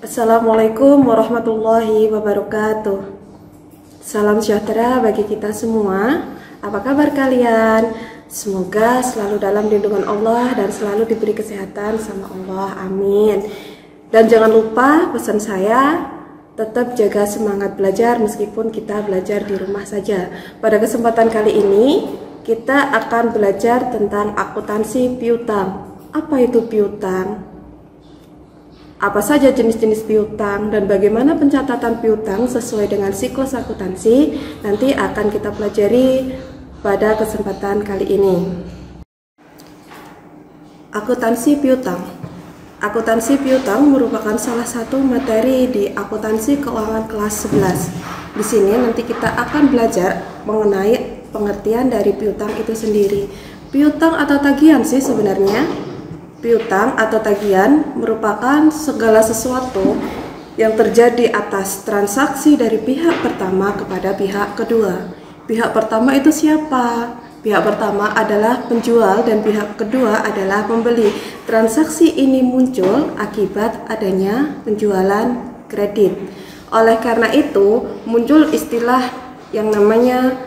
Assalamualaikum warahmatullahi wabarakatuh. Salam sejahtera bagi kita semua. Apa kabar kalian? Semoga selalu dalam lindungan Allah dan selalu diberi kesehatan sama Allah. Amin. Dan jangan lupa pesan saya, tetap jaga semangat belajar meskipun kita belajar di rumah saja. Pada kesempatan kali ini kita akan belajar tentang akuntansi piutang. Apa itu piutang? Apa saja jenis-jenis piutang dan bagaimana pencatatan piutang sesuai dengan siklus akuntansi nanti akan kita pelajari pada kesempatan kali ini. Akuntansi piutang. Akuntansi piutang merupakan salah satu materi di akuntansi keuangan kelas 11. Di sini nanti kita akan belajar mengenai pengertian dari piutang itu sendiri. Piutang atau tagihan sih sebenarnya. Piutang atau tagihan merupakan segala sesuatu yang terjadi atas transaksi dari pihak pertama kepada pihak kedua. Pihak pertama itu siapa? Pihak pertama adalah penjual dan pihak kedua adalah pembeli. Transaksi ini muncul akibat adanya penjualan kredit. Oleh karena itu, muncul istilah yang namanya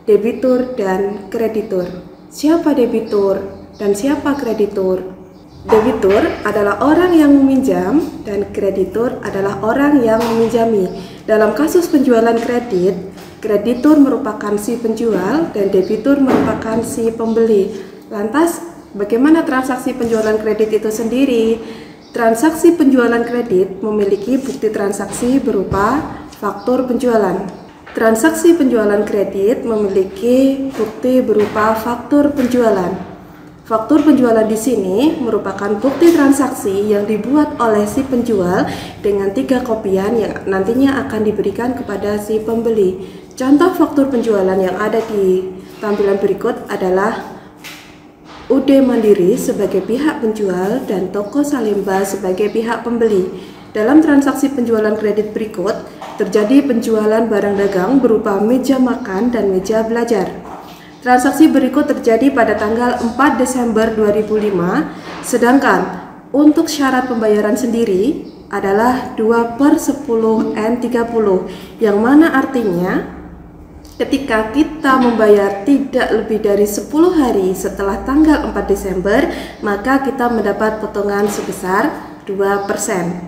debitur dan kreditur. Siapa debitur dan siapa kreditur? Debitur adalah orang yang meminjam dan kreditur adalah orang yang meminjami. Dalam kasus penjualan kredit, kreditur merupakan si penjual dan debitur merupakan si pembeli. Lantas, bagaimana transaksi penjualan kredit itu sendiri? Transaksi penjualan kredit memiliki bukti transaksi berupa faktur penjualan. Transaksi penjualan kredit memiliki bukti berupa faktur penjualan. Faktur penjualan di sini merupakan bukti transaksi yang dibuat oleh si penjual dengan 3 kopian yang nantinya akan diberikan kepada si pembeli. Contoh faktur penjualan yang ada di tampilan berikut adalah UD Mandiri sebagai pihak penjual dan Toko Salemba sebagai pihak pembeli. Dalam transaksi penjualan kredit berikut, terjadi penjualan barang dagang berupa meja makan dan meja belajar. Transaksi berikut terjadi pada tanggal 4 Desember 2005, sedangkan untuk syarat pembayaran sendiri adalah 2/10N30, yang mana artinya ketika kita membayar tidak lebih dari 10 hari setelah tanggal 4 Desember, maka kita mendapat potongan sebesar 2%.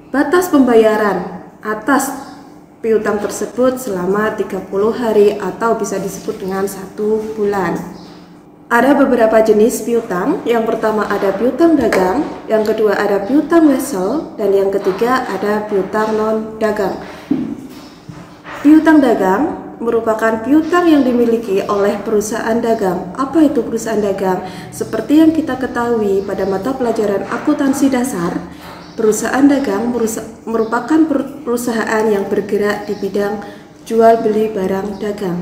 Batas pembayaran atas piutang tersebut selama 30 hari atau bisa disebut dengan 1 bulan. Ada beberapa jenis piutang. Yang pertama ada piutang dagang, yang kedua ada piutang wesel, dan yang ketiga ada piutang non-dagang. Piutang dagang merupakan piutang yang dimiliki oleh perusahaan dagang. Apa itu perusahaan dagang? Seperti yang kita ketahui pada mata pelajaran akuntansi dasar, perusahaan dagang merupakan perusahaan yang bergerak di bidang jual beli barang dagang.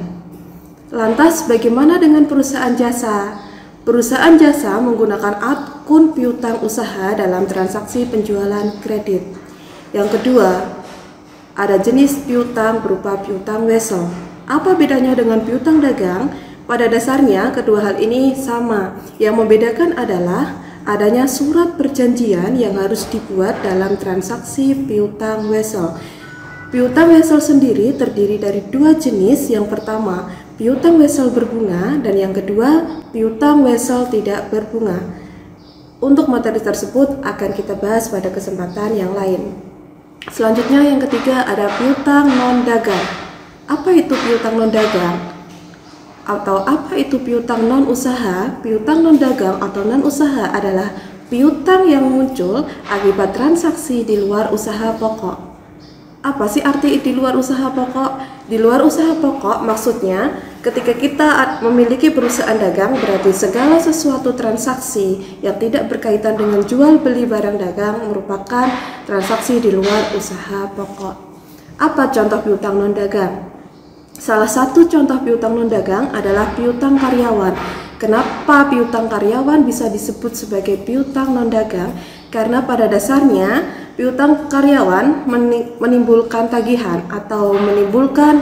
Lantas bagaimana dengan perusahaan jasa? Perusahaan jasa menggunakan akun piutang usaha dalam transaksi penjualan kredit. Yang kedua, ada jenis piutang berupa piutang wesel. Apa bedanya dengan piutang dagang? Pada dasarnya kedua hal ini sama. Yang membedakan adalah adanya surat perjanjian yang harus dibuat dalam transaksi piutang wesel. Piutang wesel sendiri terdiri dari 2 jenis. Yang pertama, piutang wesel berbunga, dan yang kedua, piutang wesel tidak berbunga. Untuk materi tersebut akan kita bahas pada kesempatan yang lain. Selanjutnya yang ketiga ada piutang non-dagang. Apa itu piutang non-dagang? Atau apa itu piutang non-usaha? Piutang non-dagang atau non-usaha adalah piutang yang muncul akibat transaksi di luar usaha pokok. Apa sih arti di luar usaha pokok? Di luar usaha pokok maksudnya ketika kita memiliki perusahaan dagang, berarti segala sesuatu transaksi yang tidak berkaitan dengan jual beli barang dagang merupakan transaksi di luar usaha pokok. Apa contoh piutang non-dagang? Salah satu contoh piutang non-dagang adalah piutang karyawan. Kenapa piutang karyawan bisa disebut sebagai piutang non-dagang? Karena pada dasarnya piutang karyawan menimbulkan tagihan atau menimbulkan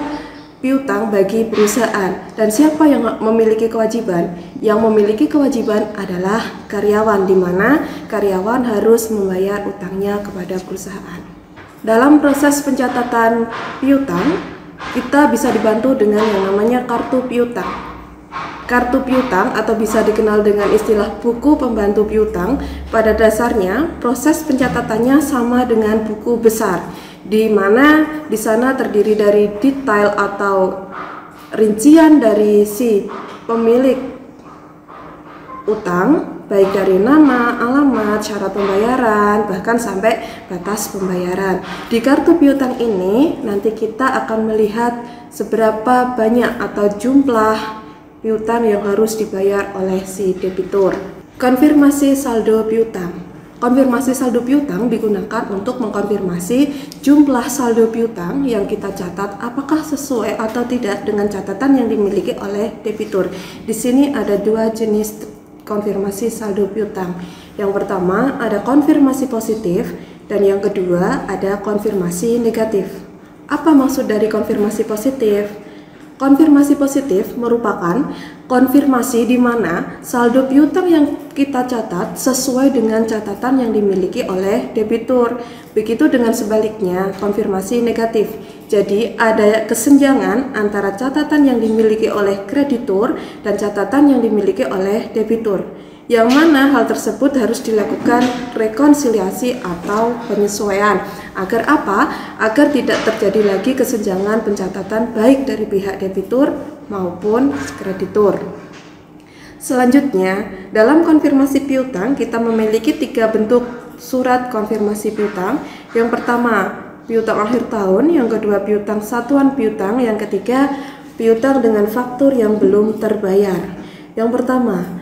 piutang bagi perusahaan. Dan siapa yang memiliki kewajiban? Yang memiliki kewajiban adalah karyawan, di mana karyawan harus membayar utangnya kepada perusahaan. Dalam proses pencatatan piutang, kita bisa dibantu dengan yang namanya kartu piutang. Kartu piutang atau bisa dikenal dengan istilah buku pembantu piutang, pada dasarnya proses pencatatannya sama dengan buku besar, di mana di sana terdiri dari detail atau rincian dari si pemilik utang, baik dari nama, alamat, syarat pembayaran, bahkan sampai batas pembayaran. Di kartu piutang ini nanti kita akan melihat seberapa banyak atau jumlah piutang yang harus dibayar oleh si debitur. Konfirmasi saldo piutang. Konfirmasi saldo piutang digunakan untuk mengkonfirmasi jumlah saldo piutang yang kita catat apakah sesuai atau tidak dengan catatan yang dimiliki oleh debitur. Di sini ada dua jenis konfirmasi saldo piutang. Yang pertama ada konfirmasi positif dan yang kedua ada konfirmasi negatif. Apa maksud dari konfirmasi positif? Konfirmasi positif merupakan konfirmasi di mana saldo piutang yang kita catat sesuai dengan catatan yang dimiliki oleh debitur. Begitu dengan sebaliknya, konfirmasi negatif. Jadi ada kesenjangan antara catatan yang dimiliki oleh kreditur dan catatan yang dimiliki oleh debitur. Yang mana hal tersebut harus dilakukan rekonsiliasi atau penyesuaian. Agar apa? Agar tidak terjadi lagi kesenjangan pencatatan baik dari pihak debitur maupun kreditur. Selanjutnya, dalam konfirmasi piutang kita memiliki 3 bentuk surat konfirmasi piutang. Yang pertama, piutang akhir tahun, yang kedua piutang satuan piutang, yang ketiga piutang dengan faktur yang belum terbayar. Yang pertama,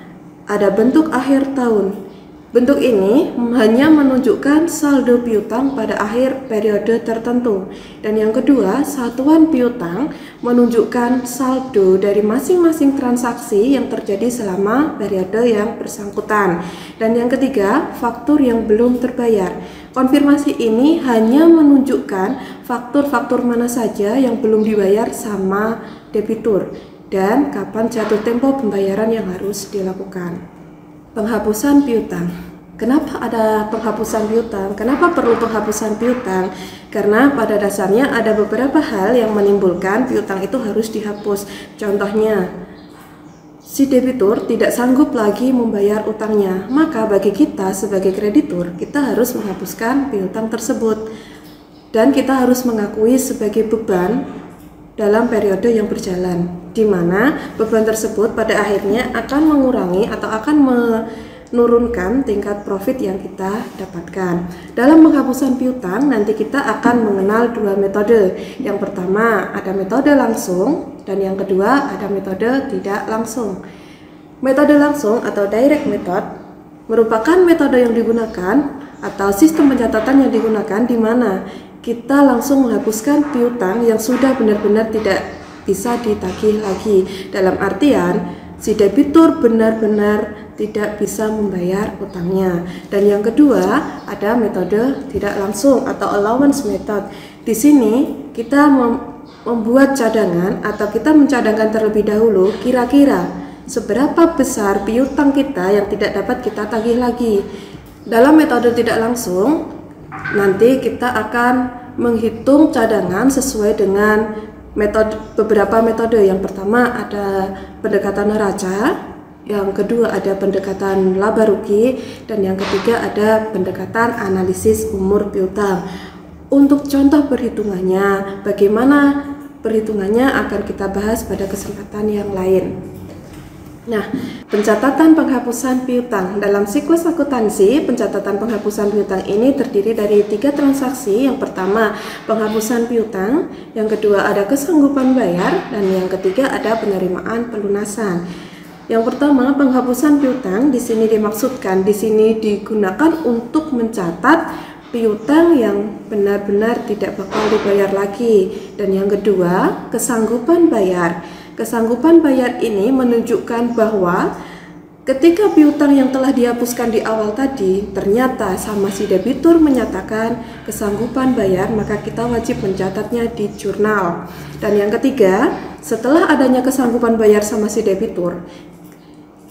ada bentuk akhir tahun. Bentuk ini hanya menunjukkan saldo piutang pada akhir periode tertentu. Dan yang kedua, satuan piutang menunjukkan saldo dari masing-masing transaksi yang terjadi selama periode yang bersangkutan. Dan yang ketiga, faktur yang belum terbayar. Konfirmasi ini hanya menunjukkan faktur-faktur mana saja yang belum dibayar sama debitur dan kapan jatuh tempo pembayaran yang harus dilakukan. Penghapusan piutang. Kenapa ada penghapusan piutang? Kenapa perlu penghapusan piutang? Karena pada dasarnya ada beberapa hal yang menimbulkan piutang itu harus dihapus. Contohnya, si debitur tidak sanggup lagi membayar utangnya. Maka bagi kita sebagai kreditur, kita harus menghapuskan piutang tersebut. Dan kita harus mengakui sebagai beban dalam periode yang berjalan, di mana beban tersebut pada akhirnya akan mengurangi atau akan menurunkan tingkat profit yang kita dapatkan. Dalam penghapusan piutang nanti kita akan mengenal 2 metode. Yang pertama ada metode langsung dan yang kedua ada metode tidak langsung. Metode langsung atau direct method merupakan metode yang digunakan atau sistem pencatatan yang digunakan di mana kita langsung menghapuskan piutang yang sudah benar-benar tidak bisa ditagih lagi. Dalam artian, si debitur benar-benar tidak bisa membayar utangnya. Dan yang kedua, ada metode tidak langsung atau allowance method. Di sini kita membuat cadangan atau kita mencadangkan terlebih dahulu kira-kira seberapa besar piutang kita yang tidak dapat kita tagih lagi. Dalam metode tidak langsung, nanti kita akan menghitung cadangan sesuai dengan beberapa metode. Yang pertama ada pendekatan neraca, yang kedua ada pendekatan laba rugi, dan yang ketiga ada pendekatan analisis umur piutang. Untuk contoh perhitungannya, bagaimana perhitungannya akan kita bahas pada kesempatan yang lain. Nah, pencatatan penghapusan piutang. Dalam siklus akuntansi, pencatatan penghapusan piutang ini terdiri dari 3 transaksi. Yang pertama, penghapusan piutang, yang kedua ada kesanggupan bayar, dan yang ketiga ada penerimaan pelunasan. Yang pertama, penghapusan piutang di sini dimaksudkan, di sini digunakan untuk mencatat piutang yang benar-benar tidak bakal dibayar lagi. Dan yang kedua, kesanggupan bayar. Kesanggupan bayar ini menunjukkan bahwa Ketika piutang yang telah dihapuskan di awal tadi, ternyata sama si debitur menyatakan kesanggupan bayar, maka kita wajib mencatatnya di jurnal. Dan yang ketiga, setelah adanya kesanggupan bayar sama si debitur,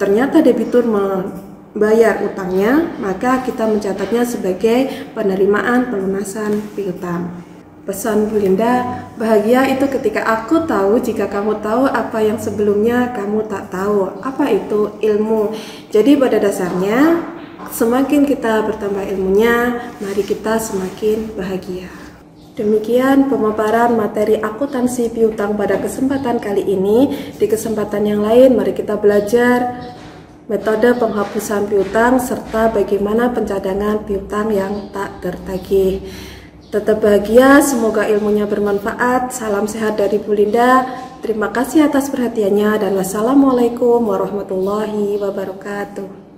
ternyata debitur membayar utangnya, maka kita mencatatnya sebagai penerimaan pelunasan piutang. Pesan Bu Linda, bahagia itu ketika aku tahu jika kamu tahu apa yang sebelumnya kamu tak tahu. Apa itu ilmu? Jadi pada dasarnya, semakin kita bertambah ilmunya, mari kita semakin bahagia. Demikian pemaparan materi akuntansi piutang pada kesempatan kali ini. Di kesempatan yang lain, mari kita belajar metode penghapusan piutang serta bagaimana pencadangan piutang yang tak tertagih. Tetap bahagia, semoga ilmunya bermanfaat. Salam sehat dari Bu Linda. Terima kasih atas perhatiannya dan wassalamualaikum warahmatullahi wabarakatuh.